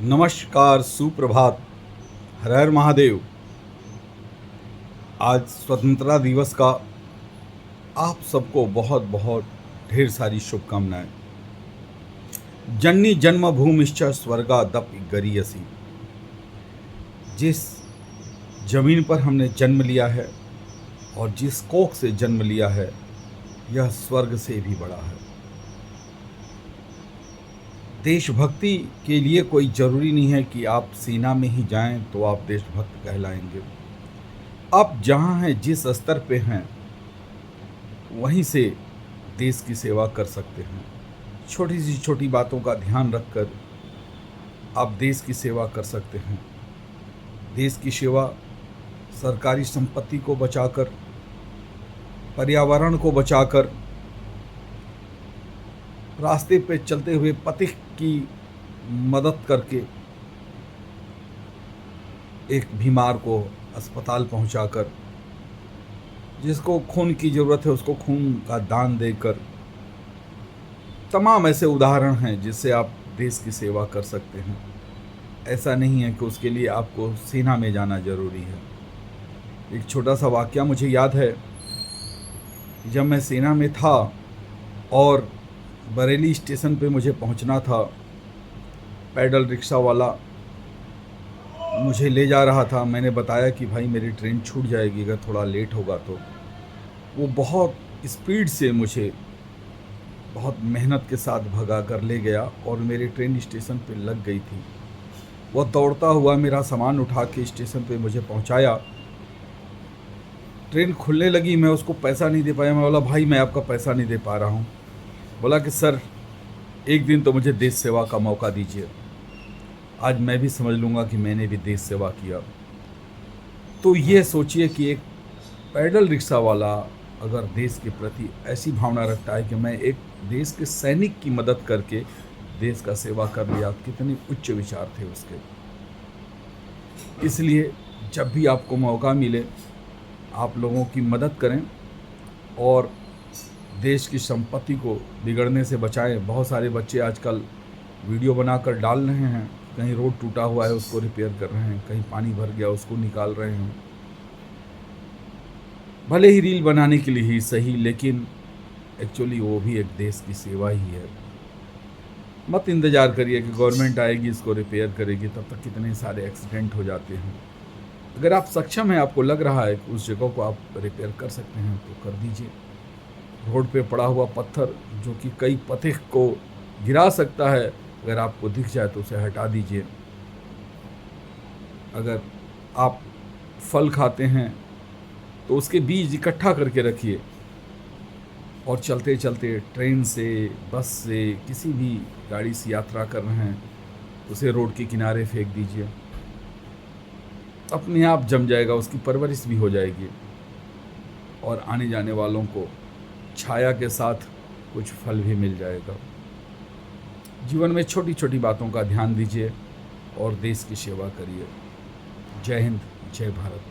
नमस्कार, सुप्रभात, हर हर महादेव। आज स्वतंत्रता दिवस का आप सबको बहुत बहुत ढेर सारी शुभकामनाएं। जननी जन्मभूमिश्च स्वर्गादपि गरीयसी। जिस जमीन पर हमने जन्म लिया है और जिस कोख से जन्म लिया है, यह स्वर्ग से भी बड़ा है। देशभक्ति के लिए कोई ज़रूरी नहीं है कि आप सेना में ही जाएं तो आप देशभक्त कहलाएंगे। आप जहां हैं, जिस स्तर पे हैं, वहीं से देश की सेवा कर सकते हैं। छोटी सी छोटी बातों का ध्यान रखकर आप देश की सेवा कर सकते हैं। देश की सेवा सरकारी संपत्ति को बचाकर, पर्यावरण को बचाकर, रास्ते पे चलते हुए पथिक की मदद करके, एक बीमार को अस्पताल पहुंचाकर, जिसको खून की ज़रूरत है उसको खून का दान देकर, तमाम ऐसे उदाहरण हैं जिससे आप देश की सेवा कर सकते हैं। ऐसा नहीं है कि उसके लिए आपको सेना में जाना ज़रूरी है। एक छोटा सा वाक़या मुझे याद है, जब मैं सेना में था और बरेली स्टेशन पे मुझे पहुंचना था, पैडल रिक्शा वाला मुझे ले जा रहा था। मैंने बताया कि भाई मेरी ट्रेन छूट जाएगी अगर थोड़ा लेट होगा तो। वो बहुत स्पीड से मुझे बहुत मेहनत के साथ भगा कर ले गया और मेरी ट्रेन स्टेशन पे लग गई थी। वह दौड़ता हुआ मेरा सामान उठा के स्टेशन पे मुझे पहुंचाया। ट्रेन खुलने लगी, मैं उसको पैसा नहीं दे पाया। मैं बोला, भाई मैं आपका पैसा नहीं दे पा रहा हूँ। बोला कि सर, एक दिन तो मुझे देश सेवा का मौका दीजिए, आज मैं भी समझ लूँगा कि मैंने भी देश सेवा किया। तो ये सोचिए कि एक पैडल रिक्शा वाला अगर देश के प्रति ऐसी भावना रखता है कि मैं एक देश के सैनिक की मदद करके देश का सेवा कर लिया, कितने उच्च विचार थे उसके। इसलिए जब भी आपको मौका मिले, आप लोगों की मदद करें और देश की संपत्ति को बिगड़ने से बचाएं। बहुत सारे बच्चे आजकल वीडियो बनाकर डाल रहे हैं, कहीं रोड टूटा हुआ है उसको रिपेयर कर रहे हैं, कहीं पानी भर गया उसको निकाल रहे हैं। भले ही रील बनाने के लिए ही सही, लेकिन एक्चुअली वो भी एक देश की सेवा ही है। मत इंतज़ार करिए कि गवर्नमेंट आएगी इसको रिपेयर करेगी, तब तक कितने सारे एक्सीडेंट हो जाते हैं। अगर आप सक्षम हैं, आपको लग रहा है कि उस जगह को आप रिपेयर कर सकते हैं तो कर दीजिए। रोड पे पड़ा हुआ पत्थर जो कि कई पथिक को गिरा सकता है, अगर आपको दिख जाए तो उसे हटा दीजिए। अगर आप फल खाते हैं तो उसके बीज इकट्ठा करके रखिए और चलते चलते ट्रेन से, बस से, किसी भी गाड़ी से यात्रा कर रहे हैं उसे रोड के किनारे फेंक दीजिए। अपने आप जम जाएगा, उसकी परवरिश भी हो जाएगी और आने जाने वालों को छाया के साथ कुछ फल भी मिल जाएगा। जीवन में छोटी छोटी बातों का ध्यान दीजिए और देश की सेवा करिए। जय हिंद, जय भारत।